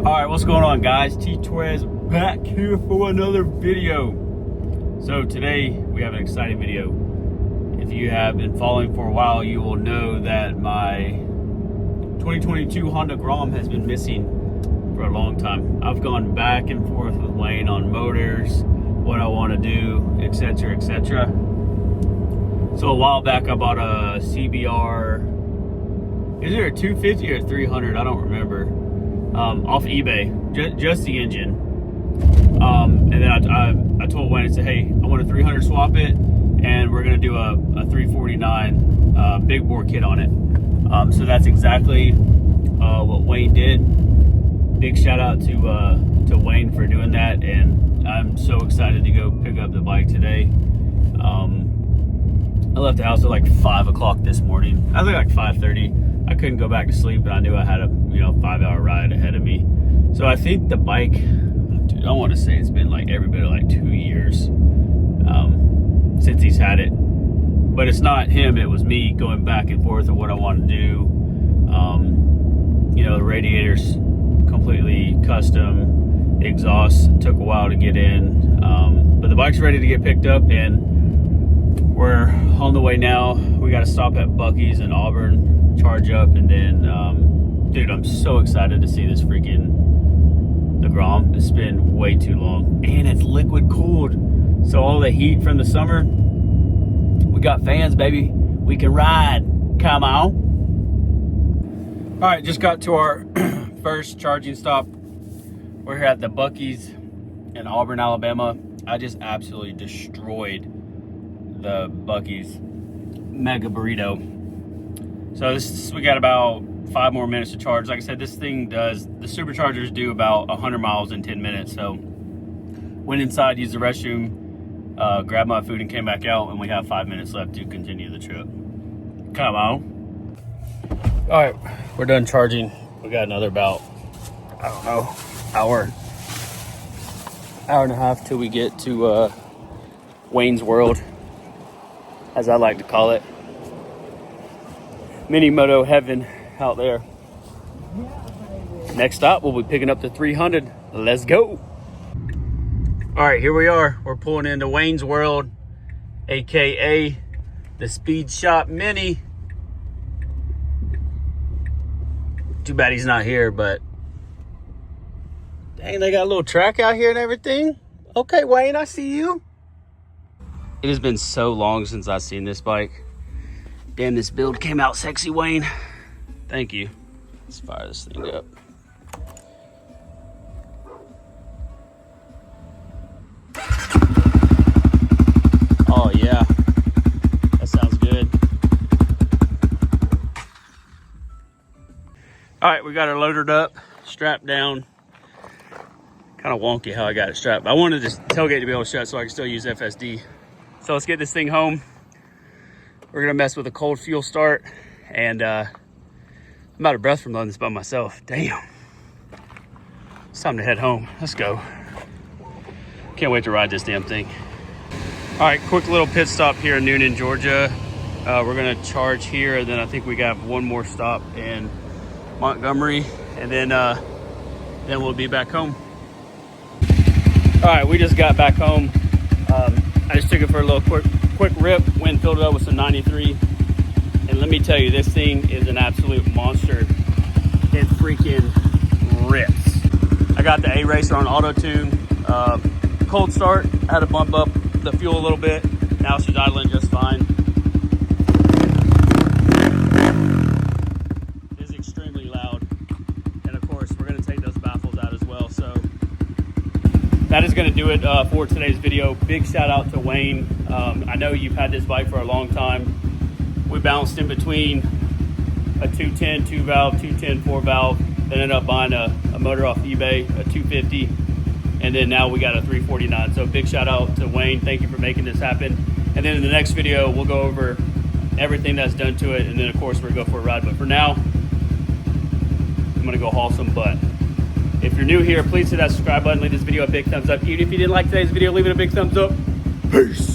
Alright, what's going on, guys? T-Twez back here for another video. So today we have an exciting video. If you have been following for a while, you will know that my 2022 Honda Grom has been missing for a long time. I've gone back and forth with Wayne on motors, what I want to do, etc, etc. So a while back I bought a CBR, is it a 250 or 300? I don't remember. Off eBay, just the engine. And then I told Wayne, I said, hey, I want a 300 swap it, and we're gonna do a 349 big bore kit on it. So that's exactly what Wayne did. Big shout out to Wayne for doing that, and I'm so excited to go pick up the bike today. I left the house at like 5 o'clock this morning. I think like 5:30. I couldn't go back to sleep, and I knew I had a 5-hour ride ahead of me. So I think the bike, dude, I want to say it's been like every bit of like 2 years since he's had it. But it's not him, it was me going back and forth of what I want to do. The radiator's completely custom, exhaust took a while to get in, but the bike's ready to get picked up, and we're on the way now. We got to stop at Buc-ee's in Auburn, charge up, and then dude, I'm so excited to see this freaking the Grom. It's been way too long, and it's liquid cooled, so all the heat from the summer, we got fans, baby. We can ride. Come on. All right, just got to our first charging stop. We're here at the Buc-ee's in Auburn, Alabama. I just absolutely destroyed the Buc-ee's mega burrito. So we got about 5 more minutes to charge. Like I said, this thing does, the superchargers do about 100 miles in 10 minutes. So went inside, used the restroom, grabbed my food, and came back out, and we have 5 minutes left to continue the trip. Come on. All right, we're done charging. We got another about, I don't know, hour and a half till we get to Wayne's World, as I like to call it. Mini moto heaven out there. Next stop, we'll be picking up the 300. Let's go. All right, here we are. We're pulling into Wayne's World, aka the Speed Shop Mini. Too bad he's not here, but dang, they got a little track out here and everything. Okay, Wayne, I see you. It has been so long since I've seen this bike. Damn, this build came out sexy, Wayne. Thank you. Let's fire this thing up. Oh yeah, that sounds good. All right, we got it loaded up, strapped down. Kind of wonky how I got it strapped. I wanted this tailgate to be able to shut so I can still use FSD. So let's get this thing home. We're gonna mess with a cold fuel start, and I'm out of breath from loading this by myself. Damn. It's time to head home. Let's go. Can't wait to ride this damn thing. All right, quick little pit stop here in Noonan, Georgia. We're gonna charge here, and then I think we got one more stop in Montgomery, and then we'll be back home. All right, we just got back home. I just took it for a little quick rip, went and filled it up with some 93. And let me tell you, this thing is an absolute monster. It freaking rips. I got the A-Racer on auto tune. Cold start, had to bump up the fuel a little bit. Now she's idling just fine. It is extremely loud. And of course, we're gonna take those baffles out as well. So that is gonna do it for today's video. Big shout out to Wayne. I know you've had this bike for a long time. We bounced in between a 210 2-valve, 210 4-valve, then ended up buying a motor off eBay, a 250, and then now we got a 349. So big shout out to Wayne. Thank you for making this happen. And then in the next video, we'll go over everything that's done to it, and then of course we'll go for a ride. But for now, I'm gonna go haul some butt. If you're new here, please hit that subscribe button, leave this video a big thumbs up. Even if you didn't like today's video, leave it a big thumbs up. Peace.